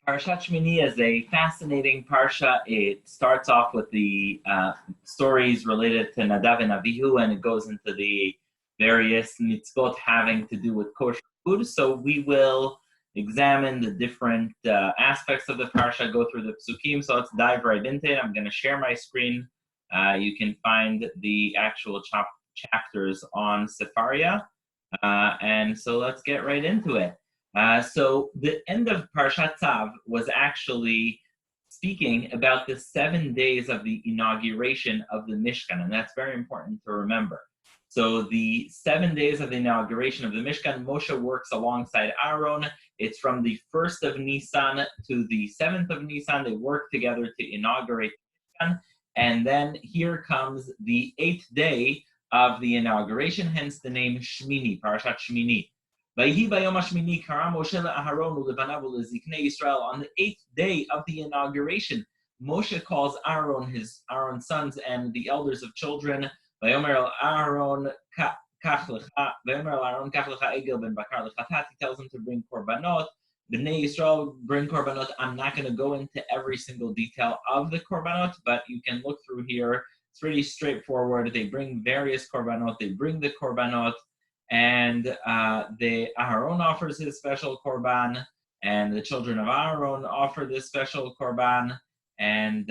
Parshat Shmini is a fascinating parsha. It starts off with the stories related to Nadav and Avihu, and it goes into the various mitzvot having to do with kosher food. So we will examine the different aspects of the parsha, go through the psukim. So let's dive right into it. I'm going to share my screen. You can find the actual chapters on Sefaria. And so let's get right into it. So the end of Parshat Tzav was actually speaking about the 7 days of the inauguration of the Mishkan, and that's very important to remember. So the 7 days of the inauguration of the Mishkan, Moshe works alongside Aaron. It's from the 1st of Nisan to the 7th of Nisan. They work together to inaugurate the Mishkan. And then here comes the 8th day of the inauguration, hence the name Shmini, Parshat Shmini. On the 8th day of the inauguration, Moshe calls Aaron's sons and the elders of children. He tells them to bring korbanot. Bnei Yisrael bring korbanot. I'm not going to go into every single detail of the korbanot, but you can look through here. It's pretty straightforward. They bring various korbanot. They bring the korbanot. And the Aaron offers his special korban, and the children of Aaron offer this special korban. And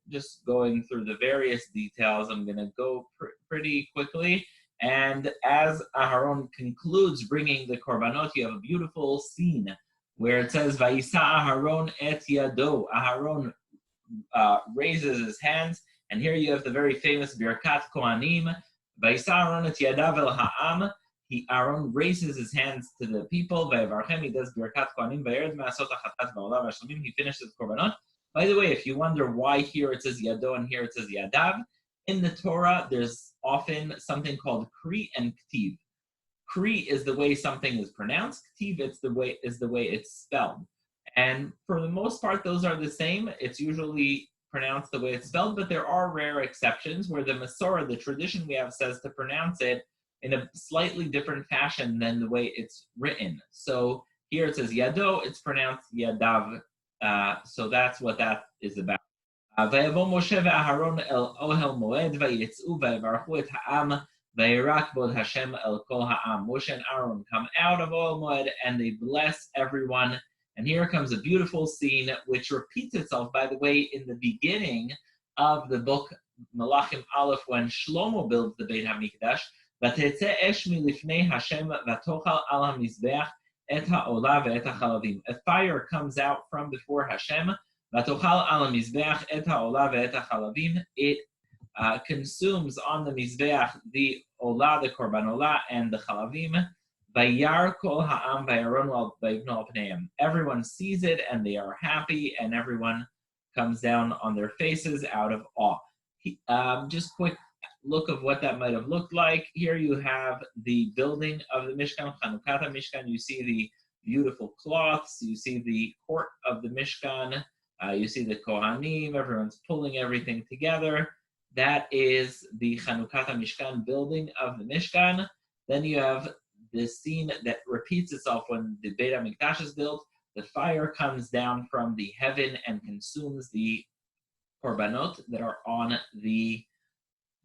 just going through the various details, I'm going to go pretty quickly. And as Aaron concludes bringing the korbanot, you have a beautiful scene where it says, "Vayisa Aaron et yado." Aaron raises his hands, and here you have the very famous Birkat Kohanim. Aaron raises his hands to the people. He does Birkat Kohanim. He finishes korbanot. By the way, if you wonder why here it says Yado and here it says Yadav, in the Torah there's often something called Kri and Ktiv. Kri is the way something is pronounced. Ktiv is the way it's spelled. And for the most part, those are the same. It's usually pronounced the way it's spelled, but there are rare exceptions where the Masorah, the tradition we have, says to pronounce it in a slightly different fashion than the way it's written. So here it says Yado, it's pronounced Yadav. So that's what that is about. ויבוא משה ואהרון אל אוהל מועד ויצאו ויברכו את העם וירק בוד Hashem el kol ha'am. Moshe and Aaron come out of Oel Moed and they bless everyone. And here comes a beautiful scene which repeats itself, by the way, in the beginning of the book Malachim Aleph, when Shlomo builds the Beit HaMikdash. ותצא אש מלפני השם ותאכל על המזבח את העולה ואת החלבים. A fire comes out from before Hashem. ותאכל על המזבח את העולה ואת החלבים. It consumes on the mizbeach the olah, the korban olah, and the chalavim. Vayar kol ha'am vayaronu vayivnu al pneihem. Everyone sees it and they are happy, and everyone comes down on their faces out of awe. Just quick look of what that might have looked like. Here you have the building of the Mishkan, Chanukata Mishkan. You see the beautiful cloths. You see the court of the Mishkan. You see the Kohanim. Everyone's pulling everything together. That is the Chanukata Mishkan building of the Mishkan. Then you have this scene that repeats itself when the Beit HaMikdash is built. The fire comes down from the heaven and consumes the korbanot that are on the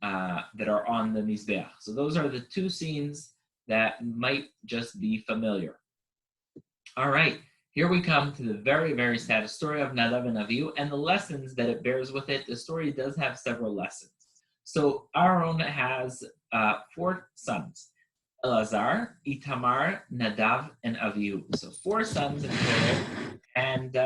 mizbeach. So those are the two scenes that might just be familiar. All right, here we come to the very, very sad story of Nadav and Avihu and the lessons that it bears with it. The story does have several lessons. So Aaron has 4 sons: Elazar, Itamar, Nadav, and Avihu. So 4 sons in total. And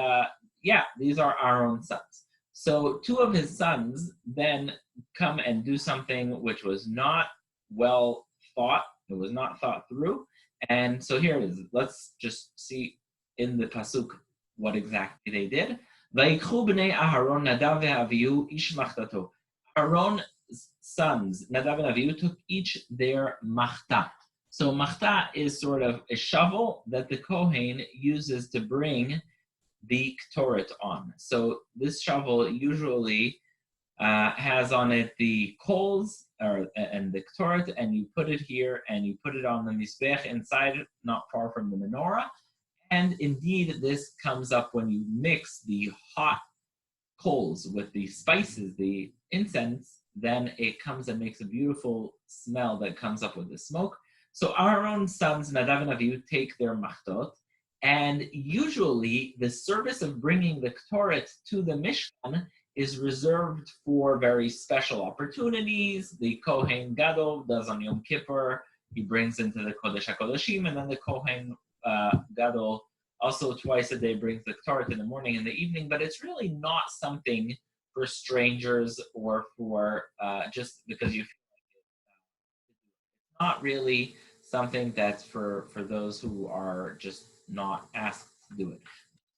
these are Aaron's sons. So 2 of his sons then come and do something which was not well thought. It was not thought through. And so here it is. Let's just see in the pasuk what exactly they did. Vayikru bnei Aharon Nadav ve'Avihu ish machtato. Aaron's sons, Nadav and Avihu, took each their machta. So machta is sort of a shovel that the Kohen uses to bring the Ktoret on. So this shovel usually has on it the coals and the Ktoret, and you put it here and you put it on the Mizbech inside it, not far from the menorah. And indeed, this comes up when you mix the hot coals with the spices, the incense, then it comes and makes a beautiful smell that comes up with the smoke. So Aaron's sons, Nadav and Avihu, take their machtot, and usually the service of bringing the Ktoret to the Mishkan is reserved for very special opportunities. The Kohen Gadol does on Yom Kippur. He brings into the Kodesh HaKodeshim, and then the Kohen Gadol also twice a day brings the Ktoret in the morning and the evening, but it's really not something for strangers or for just because you feel like it. It's not really something that's for those who are just not asked to do it.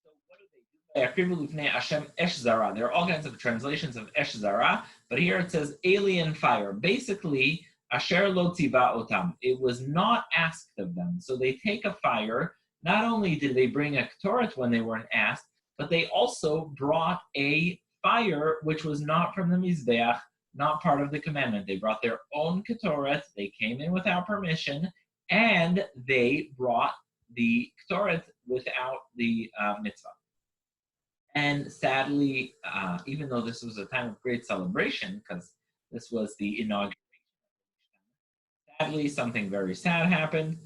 So what do they do? There are all kinds of translations of Esh Zara, but here it says alien fire. Basically, Asher lo tiva otam. It was not asked of them. So they take a fire. Not only did they bring a Ktoret when they weren't asked, but they also brought a fire which was not from the Mizbeach, not part of the commandment. They brought their own Ktoret. They came in without permission, and they brought the Ktoret without the mitzvah. And sadly, even though this was a time of great celebration, because this was the inauguration, sadly, something very sad happened.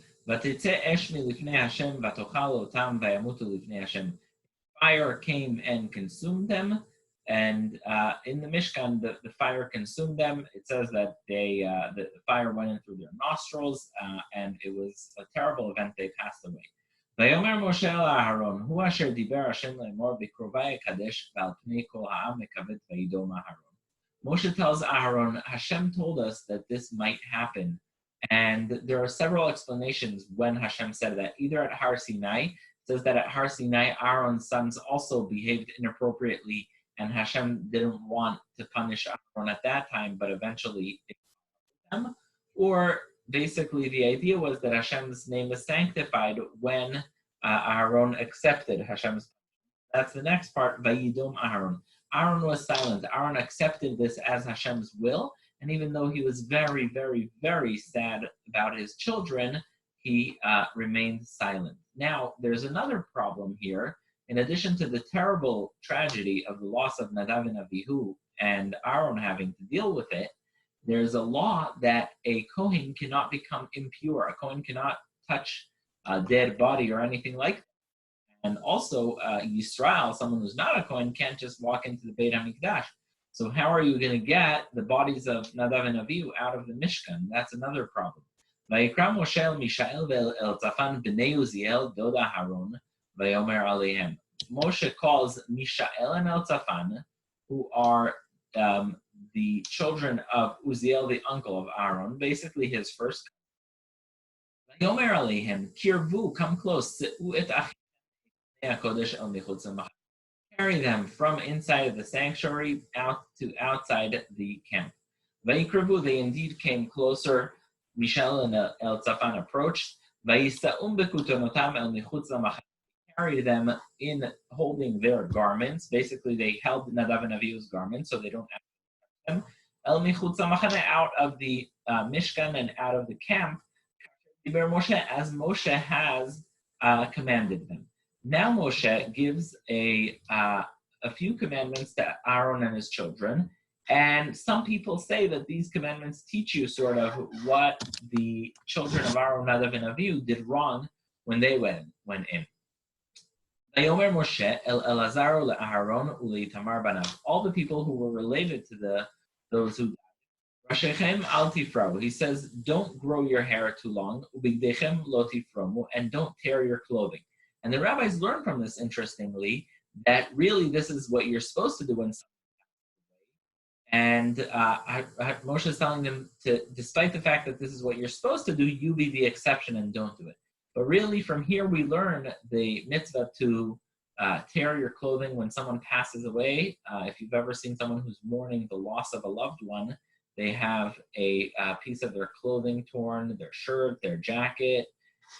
Fire came and consumed them, and in the Mishkan, the fire consumed them. It says that the fire went in through their nostrils, and it was a terrible event. They passed away. ויאמר משה אל אהרון, הוא אשר דיבר השם לאמור בקרובי אקדש ועל פני כל העם מכבד וידום אהרון. Moshe tells Aaron, Hashem told us that this might happen. And there are several explanations when Hashem said that. Either at Har Sinai, it says that at Har Sinai, Aaron's sons also behaved inappropriately, and Hashem didn't want to punish Aaron at that time, but eventually it them. Or basically the idea was that Hashem's name was sanctified when Aaron accepted Hashem's. That's the next part, Vayidom Aaron. Aaron was silent. Aaron accepted this as Hashem's will, and even though he was very, very, very sad about his children, he remained silent. Now, there's another problem here. In addition to the terrible tragedy of the loss of Nadav and Avihu and Aaron having to deal with it, there's a law that a Kohen cannot become impure. A Kohen cannot touch a dead body or anything like that. And also, Yisrael, someone who's not a Kohen, can't just walk into the Beit HaMikdash. So how are you going to get the bodies of Nadav and Avihu out of the Mishkan? That's another problem. Vayikra Moshe el Mishael ve'el Tzafan b'nei Uziel doda Haron vayomer aleihem. Moshe calls Mishael and El Tzafan, who are the children of Uziel, the uncle of Aaron, basically his first. Vayomer aleihem, kirvu, come close, se'u et achim kodesh el michutz ha'machane. Carry them from inside of the sanctuary out to outside the camp. Vayikra, they indeed came closer. Mishael and El Tzafan approached. Vayisa'um bekutonotam el michutz ha'machane. Carry them in holding their garments. Basically, they held Nadav and Avihu's garments so they don't have to touch them. El michutz ha'machane, out of the Mishkan and out of the camp. As Moshe has commanded them. Now Moshe gives a few commandments to Aaron and his children, and some people say that these commandments teach you sort of what the children of Aaron, Nadav, and Avihu did wrong when they went in. Vayomer Moshe el Elazar leAharon uleitamar banav. All the people who were related to those who died. Rashechem al tifrau. He says, don't grow your hair too long. Ubigdechem lo tifromu, and don't tear your clothing. And the rabbis learn from this, interestingly, that really this is what you're supposed to do when something happens. And Moshe is telling them to, despite the fact that this is what you're supposed to do, you be the exception and don't do it. But really, from here we learn the mitzvah to tear your clothing when someone passes away. If you've ever seen someone who's mourning the loss of a loved one, they have a piece of their clothing torn, their shirt, their jacket,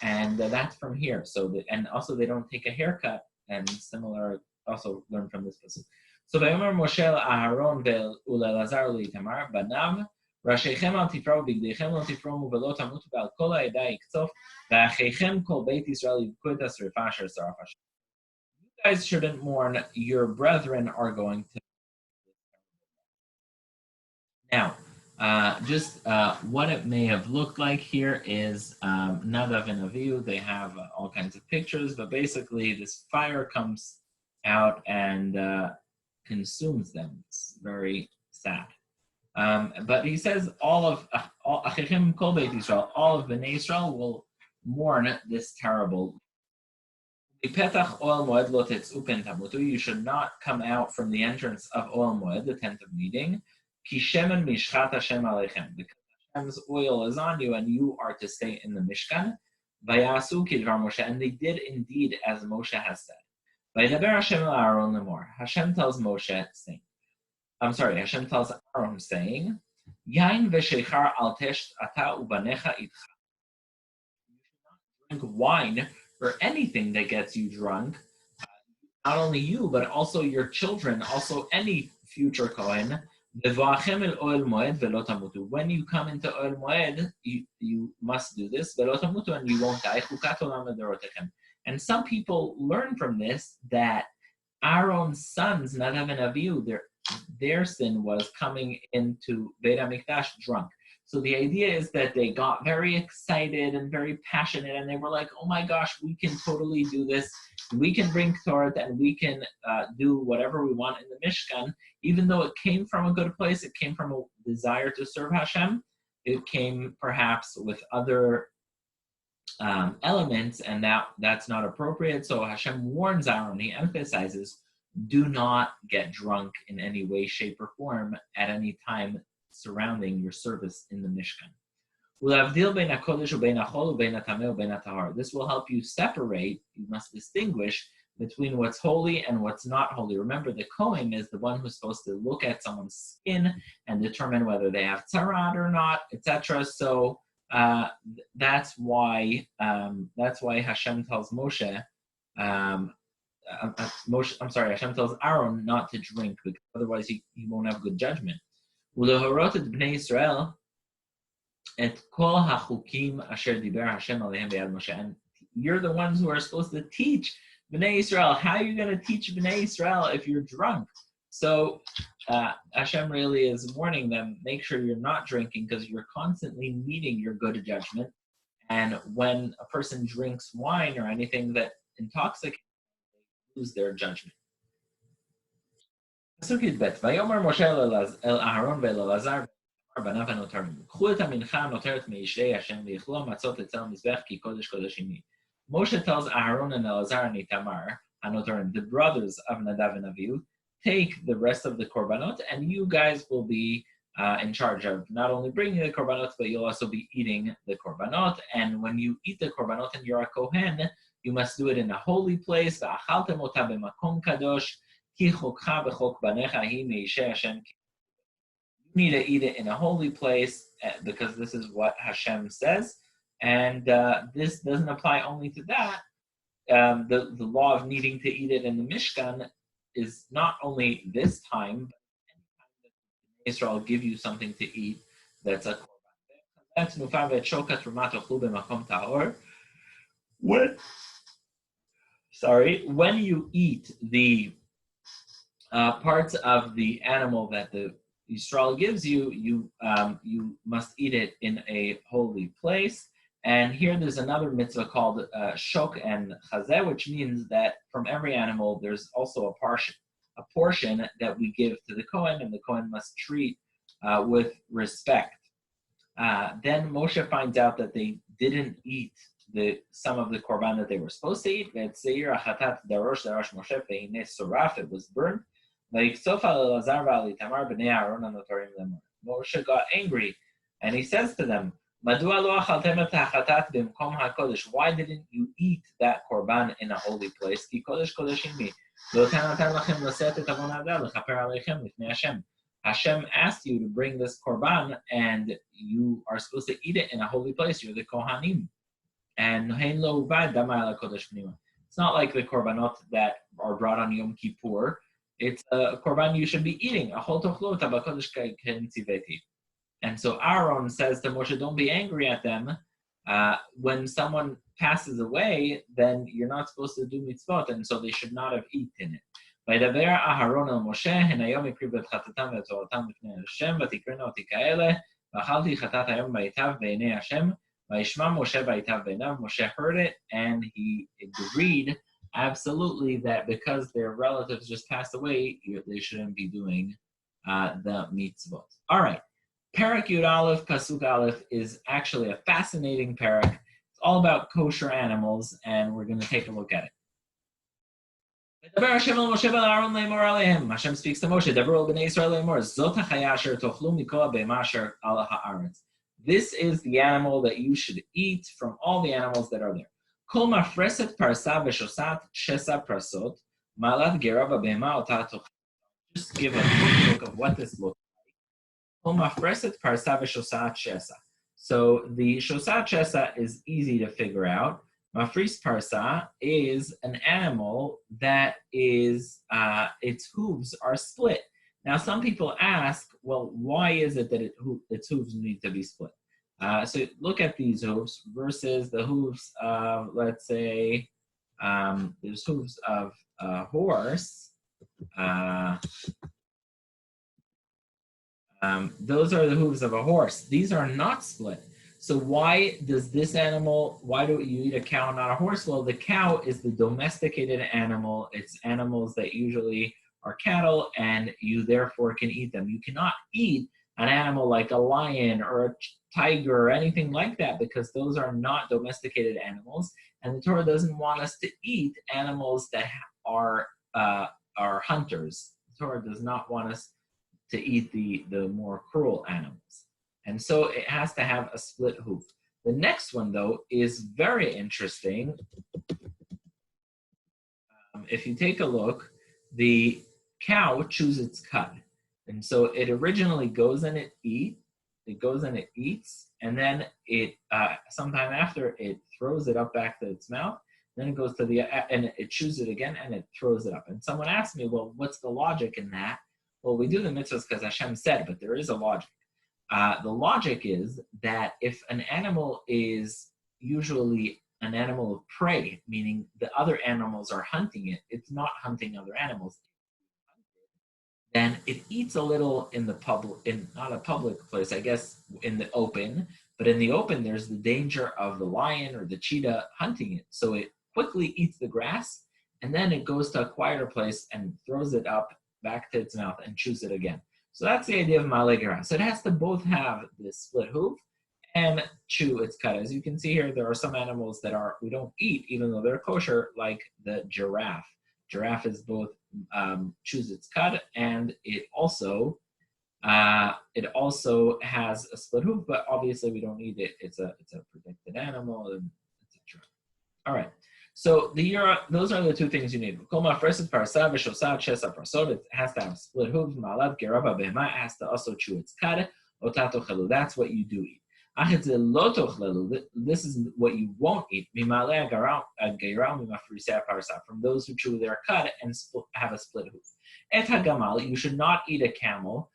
and that's from here. And also they don't take a haircut, and similar, also learn from this pasuk. So Vayomer Moshe Aharon ve'Elazar uleitamar banav ראשיכם אל תפרעו, בגדיכם לא תפרעו, ולא תמותו, ועל כל העדה יקצוף, ואחיכם כל בית ישראל יבכו את השרפה אשר שרף השם. You guys shouldn't mourn, your brethren are going to. Now, what it may have looked like here is Nadav and Avihu. They have all kinds of pictures, but basically this fire comes out and consumes them. It's very sad. But he says all of Bnei Israel will mourn this terrible. You should not come out from the entrance of Oel Moed, the tent of meeting, because Hashem's oil is on you, and you are to stay in the Mishkan. And they did indeed as Moshe has said. Hashem tells Moshe, saying, Hashem tells Aaron, saying, Yain v'sheichar al tesh ata ubanecha itcha. You should not drink wine or anything that gets you drunk. Not only you, but also your children, also any future Kohen. When you come into Oel Moed, you must do this, and you won't die. And some people learn from this that Aaron's sons, Nadav and Avihu, their sin was coming into Beit HaMikdash drunk. So the idea is that they got very excited and very passionate, and they were like, oh my gosh, we can totally do this. We can bring Torah, and we can do whatever we want in the Mishkan. Even though it came from a good place, it came from a desire to serve Hashem. It came perhaps with other elements, and that's not appropriate. So Hashem warns Aaron, he emphasizes, do not get drunk in any way, shape, or form at any time surrounding your service in the Mishkan. This will help you separate, you must distinguish between what's holy and what's not holy. Remember, the Kohen is the one who's supposed to look at someone's skin and determine whether they have tzarat or not, etc. So that's why Hashem tells Hashem tells Aaron not to drink, because otherwise he won't have good judgment. And you're the ones who are supposed to teach Bnei Israel. How are you going to teach Bnei Israel if you're drunk? So Hashem really is warning them, make sure you're not drinking, because you're constantly needing your good judgment. And when a person drinks wine or anything that intoxicates, they lose their judgment. Vayomer Moshe el Aharon ve'elazar בניו הנותרים. קחו את המנחה הנותרת מישרי השם ויאכלו המצות אצל המזבח כי קודש קודשים היא. Moshe tells Aaron and Elazar and Itamar, Hanotarim, the brothers of Nadav and Avihu, take the rest of the korbanot, and you guys will be in charge of not only bringing the korbanot, but you'll also be eating the korbanot. And when you eat the korbanot and you're a kohen, you must do it in a holy place. ואכלתם אותה במקום קדוש, כי חוקך בחוק בניך היא מישרי השם. You need to eat it in a holy place because this is what Hashem says. And this doesn't apply only to that. The law of needing to eat it in the Mishkan is not only this time, but any time that Israel give you something to eat that's a korban. When you eat the parts of the animal that the Yisrael gives you, you must eat it in a holy place. And here there's another mitzvah called shok and chazeh, which means that from every animal there's also a portion that we give to the Kohen, and the Kohen must treat with respect. Then Moshe finds out that they didn't eat some of the korban that they were supposed to eat. It was burnt. Moshe got angry, and he says to them, why didn't you eat that korban in a holy place? Hashem asked you to bring this korban, and you are supposed to eat it in a holy place. You're the kohanim. And it's not like the korbanot that are brought on Yom Kippur. It's a korban you should be eating. And so Aaron says to Moshe, don't be angry at them. When someone passes away, then you're not supposed to do mitzvot, and so they should not have eaten it. וידבר אהרון אל משה, הן היום הקריב את חטאתם ואת תורתם לפני השם, ותקראנה אותי כאלה, ואכלתי חטאת היום וייטב בעיני השם, וישמע משה וייטב בעיניו. Moshe heard it, and he agreed absolutely that because their relatives just passed away, they shouldn't be doing the mitzvot. All right. Parak Yud Aleph, Pasuk Aleph is actually a fascinating parak. It's all about kosher animals, and we're going to take a look at it. Hashem speaks to Moshe. This is the animal that you should eat from all the animals that are there. Just give a quick look of what this looks like. So the shosat chesa is easy to figure out. Mafris parsa is an animal that is, its hooves are split. Now, some people ask, well, why is it that its hooves need to be split? So look at these hooves versus the hooves of, let's say, there's hooves of a horse. Those are the hooves of a horse. These are not split. So why does this animal, why do you eat a cow and not a horse? Well, the cow is the domesticated animal. It's animals that usually are cattle, and you therefore can eat them. You cannot eat an animal like a lion or a tiger or anything like that, because those are not domesticated animals, and the Torah doesn't want us to eat animals that are hunters. The Torah does not want us to eat the more cruel animals. And so it has to have a split hoof. The next one, though, is very interesting. If you take a look, the cow chews its cud. And so it originally goes and it eats, and then it sometime after it throws it up back to its mouth. Then it goes to and it chews it again and it throws it up. And someone asked me, well, what's the logic in that? Well, we do the mitzvahs because Hashem said, but there is a logic. The logic is that if an animal is usually an animal of prey, meaning the other animals are hunting it, it's not hunting other animals, then it eats a little in the public, in not a public place, I guess, in the open, but in the open there's the danger of the lion or the cheetah hunting it. So it quickly eats the grass, and then it goes to a quieter place and throws it up back to its mouth and chews it again. So that's the idea of Vayikra. So it has to both have this split hoof and chew its cud. As you can see here, there are some animals that we don't eat, even though they're kosher, like the giraffe. Giraffe is both chews its cud, and it also has a split hoof, but obviously we don't eat it. It's a protected animal, and etc. All right. So those are the two things you need. It has to have split hooves. It has to also chew its cud. That's what you do eat. This is what you won't eat. From those who chew their cud and have a split hoof. You should not eat a camel.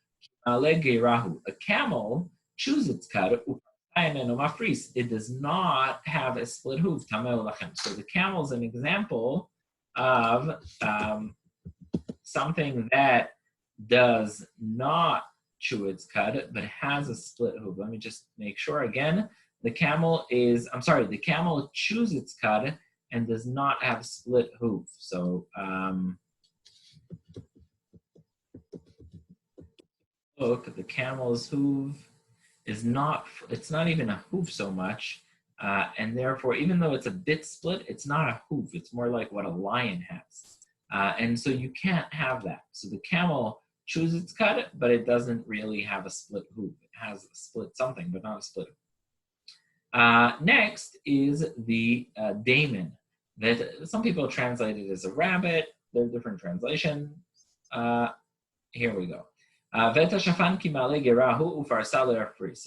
A camel chews its cud. It does not have a split hoof. So the camel is an example of something that does not chew its cud, but has a split hoof. Let me just make sure again. The camel chews its cud and does not have split hoof. So look, the camel's hoof it's not even a hoof so much, and therefore, even though it's a bit split, it's not a hoof. It's more like what a lion has, and so you can't have that. So the camel chews its cud, but it doesn't really have a split hoof. It has a split something, but not a split hoof. Next is the daemon. That some people translate it as a rabbit. There are different translations. Here we go. So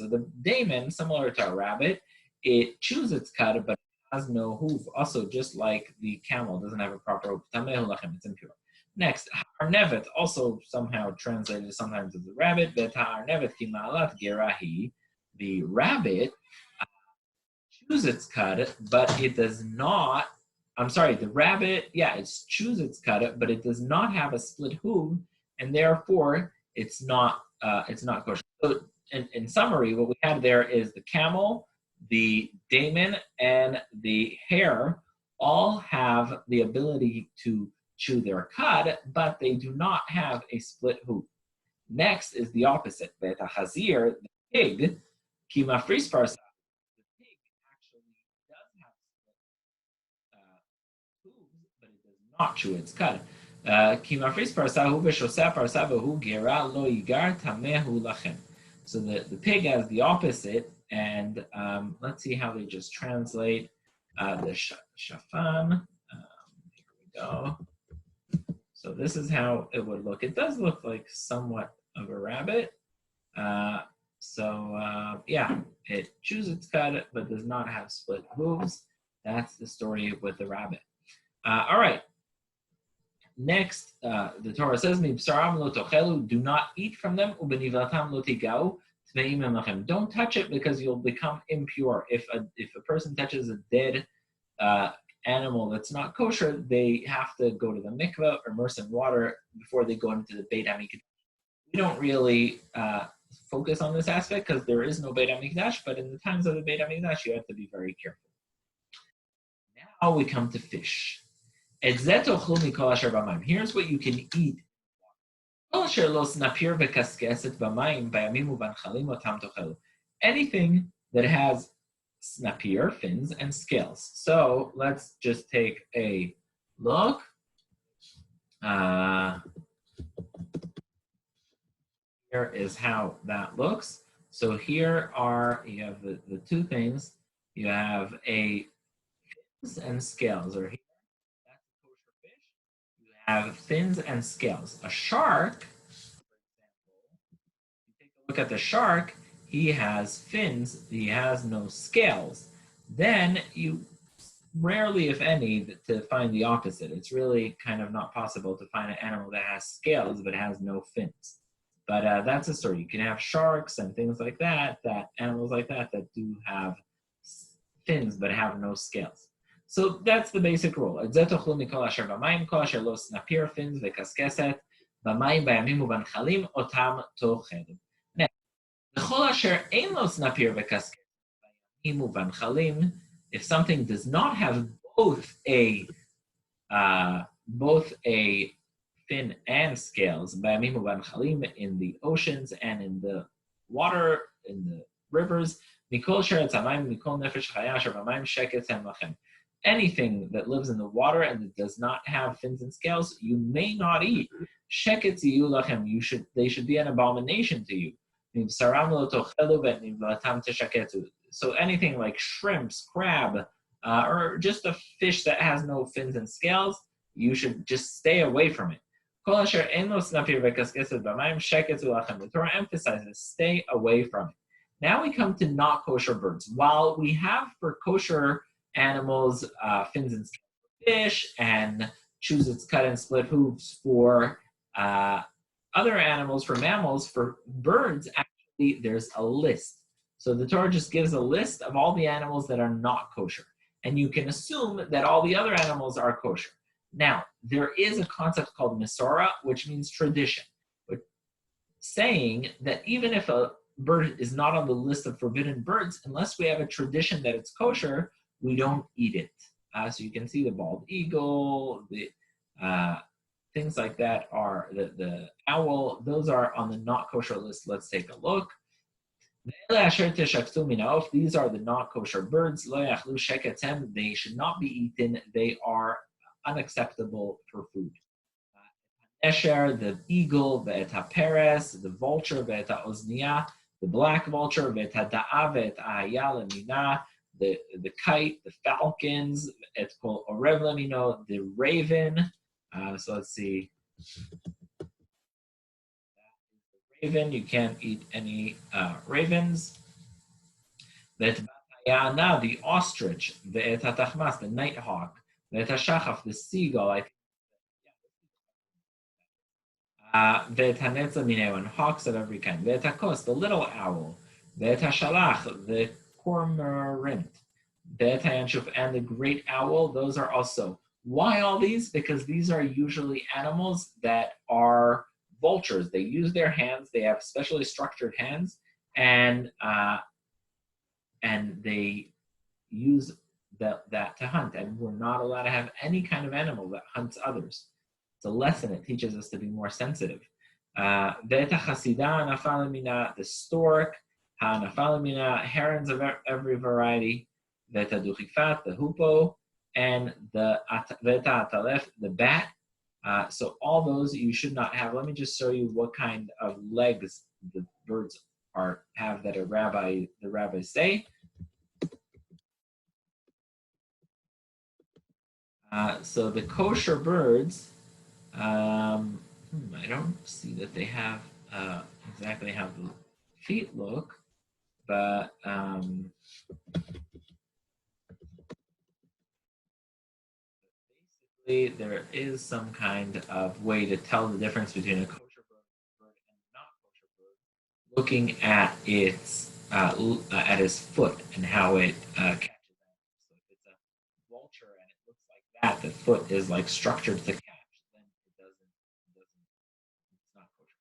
the daemon, similar to a rabbit, it chews its cud, but it has no hoof. Also, just like the camel doesn't have a proper hoof. It's impure. Next, arnevet, also somehow translated sometimes as a rabbit. Ve'et ha'arnevet ki ma'alat gerahi. The rabbit chews its cud, but it does not. I'm sorry, the rabbit, it chews its cud, but it does not have a split hoof, and therefore it's not kosher. So, in summary, what we have there is the camel, the daemon, and the hare all have the ability to chew their cud, but they do not have a split hoof. Next is the opposite. The chazir, the pig, ki mafris parsa. The pig actually does have split hooves, but it does not chew its cud. Ki mafris parsa hu v'shoseh parsa v'hu gera lo yigar tamehu lachem. So the pig has the opposite, and let's see how they just translate the shafan. Here we go. So this is how it would look. It does look like somewhat of a rabbit. It chews its cud, but does not have split hooves. That's the story with the rabbit. All right. Next, the Torah says, "Mibsaram lo tochelu," do not eat from them. Ubenivlatam lo tigau, tmeim emachem. Don't touch it because you'll become impure. If a person touches a dead animal that's not kosher, they have to go to the mikveh or immerse in water before they go into the Beit HaMikdash. We don't really focus on this aspect because there is no Beit HaMikdash, but in the times of the Beit HaMikdash, you have to be very careful. Now we come to fish. Here's what you can eat. Anything that has snapir, fins, and scales. So let's just take a look. Here is how that looks. So here you have the two things. You have a fins and scales, or here, that's a kosher fish. You have fins and scales. A shark, for example, you take a look at the shark, he has fins, he has no scales. Then you rarely, if any, to find the opposite. It's really kind of not possible to find an animal that has scales but has no fins. But that's a story. You can have sharks and things like that, animals like that do have fins but have no scales. So that's the basic rule. Fins v'kaskeset b'mayim bayamim u'banchalim otam tochelu. If something does not have both a fin and scales, in the oceans and in the water, in the rivers, anything that lives in the water and that does not have fins and scales, you may not eat. They should be an abomination to you. So anything like shrimps, crab, or just a fish that has no fins and scales, you should just stay away from it. The Torah emphasizes stay away from it. Now we come to not kosher birds. While we have for kosher animals fins and scales for fish and chews its cut and split hooves for other animals, for mammals, for birds, actually there's a list. So the Torah just gives a list of all the animals that are not kosher. And you can assume that all the other animals are kosher. Now, there is a concept called Masorah, which means tradition, saying that even if a bird is not on the list of forbidden birds, unless we have a tradition that it's kosher, we don't eat it. So you can see the bald eagle, the things like that are the owl. Those are on the not kosher list. Let's take a look. These are the not kosher birds. They should not be eaten. They are unacceptable for food. Esher, the eagle, ve'eta peres, the vulture, ve'eta ozniya, the black vulture, ve'eta da'a, ve'eta ahaya lemina, the kite, the falcons, it's called orev lemino, the raven. So let's see. Raven, you can't eat any ravens. Ve'eta batayana, the ostrich, ve'eta tachmas, the nighthawk, ve'eta shachaf, the seagull. Ve'tanetza mineo, and hawks of every kind. Ve'takos, the little owl. Ve'tashalach, the cormorant. Ve'tayanshuf, and the great owl. Those are also. Why all these? Because these are usually animals that are vultures. They use their hands. They have specially structured hands, and they use that to hunt. And we're not allowed to have any kind of animal that hunts others. It's a lesson. It teaches us to be more sensitive. Veta chasida nafalamina, the stork, ha nafalamina, herons of every variety, veta duchifat, the hoopoe, and the veta atalef, the bat. So all those you should not have. Let me just show you what kind of legs the birds have that the rabbis say. So the kosher birds, I don't see that they have exactly how the feet look, but basically there is some kind of way to tell the difference between a kosher bird and a not kosher bird, looking at at his foot and how it catches them. So if it's a vulture and it looks like that, the foot is like structured to catch, then it's not kosher.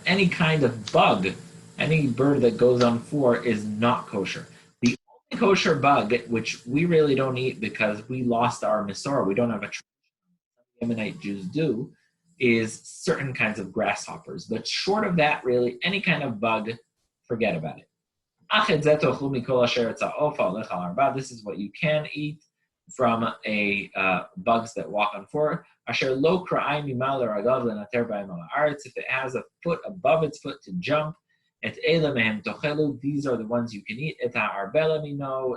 Any kind of bug, any bird that goes on four is not kosher. The only kosher bug, which we really don't eat because we lost our Masorah, we don't have a tradition, some Yemenite Jews do, is certain kinds of grasshoppers. But short of that, really, any kind of bug, forget about it. This is what you can eat from bugs that walk on four. If it has a foot above its foot to jump, these are the ones you can eat.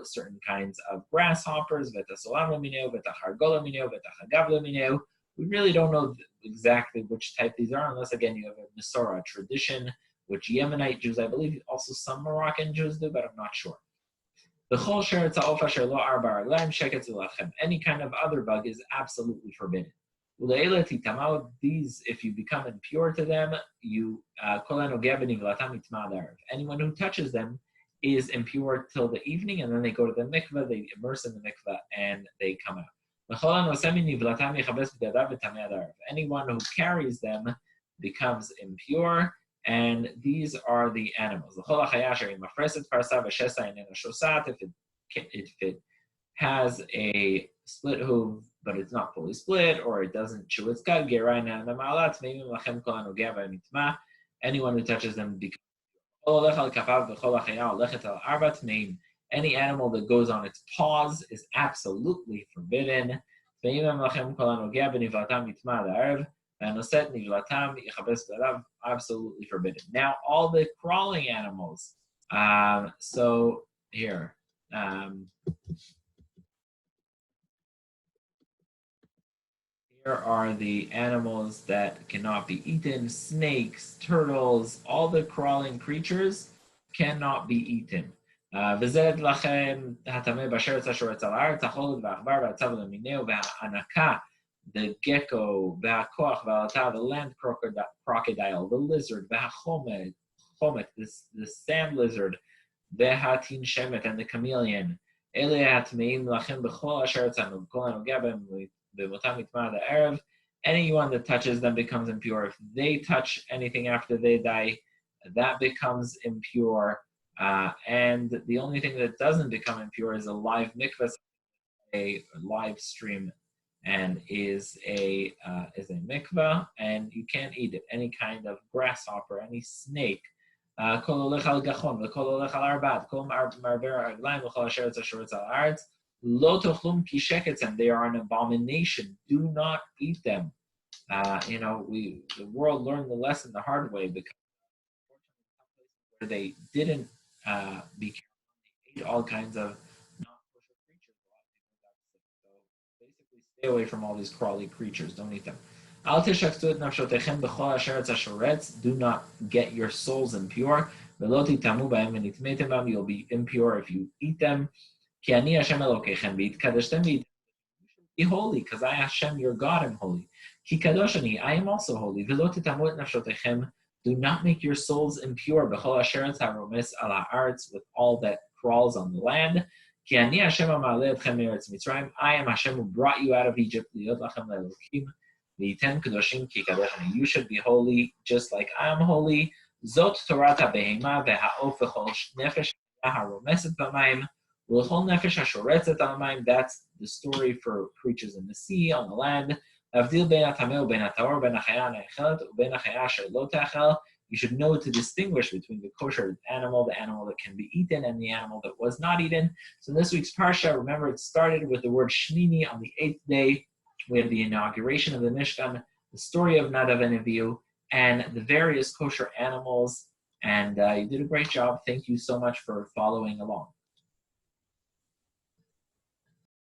Certain kinds of grasshoppers. We really don't know exactly which type these are, unless again you have a Masorah tradition, which Yemenite Jews, I believe, also some Moroccan Jews do, but I'm not sure. Any kind of other bug is absolutely forbidden. These, if you become impure to them, anyone who touches them is impure till the evening, and then they go to the mikveh, they immerse in the mikveh, and they come out. Anyone who carries them becomes impure, and these are the animals. If it has a split hoof, but it's not fully split, or it doesn't chew its cud, anyone who touches them becomes. Any animal that goes on its paws is absolutely forbidden. Absolutely forbidden. Now, all the crawling animals. So here. Here are the animals that cannot be eaten: snakes, turtles, all the crawling creatures cannot be eaten. The gecko, the land crocodile, the lizard, the sand lizard, and the chameleon. Anyone that touches them becomes impure. If they touch anything after they die, that becomes impure. And the only thing that doesn't become impure is a live mikvah, a live stream, and is a mikvah, and you can't eat it. Any kind of grasshopper, any snake. They are an abomination. Do not eat them. The world learned the lesson the hard way, because they didn't be careful. They ate all kinds of non-kosher creatures. A lot of people got sick. So basically, stay away from all these crawly creatures. Don't eat them. Do not get your souls impure. You'll be impure if you eat them. You should be holy, because I, Hashem, your God, am holy. Ki kadoshani, I am also holy. V'lo tetamot nafshotechem, do not make your souls impure. B'chol asher haromes al haaretz, with all that crawls on the land. Ki ani Hashem ha'maleh etchem me'eretz Mitzrayim, I am Hashem who brought you out of Egypt. Liot lachem le'elokim, v'yitem kadoshim ki kadoshani. You should be holy, just like I am holy. Zot Torat ha'behema v'ha'of v'chol nefesh ha'romeset b'mayim. That's the story for creatures in the sea, on the land. You should know to distinguish between the kosher animal, the animal that can be eaten, and the animal that was not eaten. So in this week's Parsha, remember it started with the word Shmini on the 8th day. We have the inauguration of the Mishkan, the story of Nadav and Avihu, and the various kosher animals. And you did a great job. Thank you so much for following along.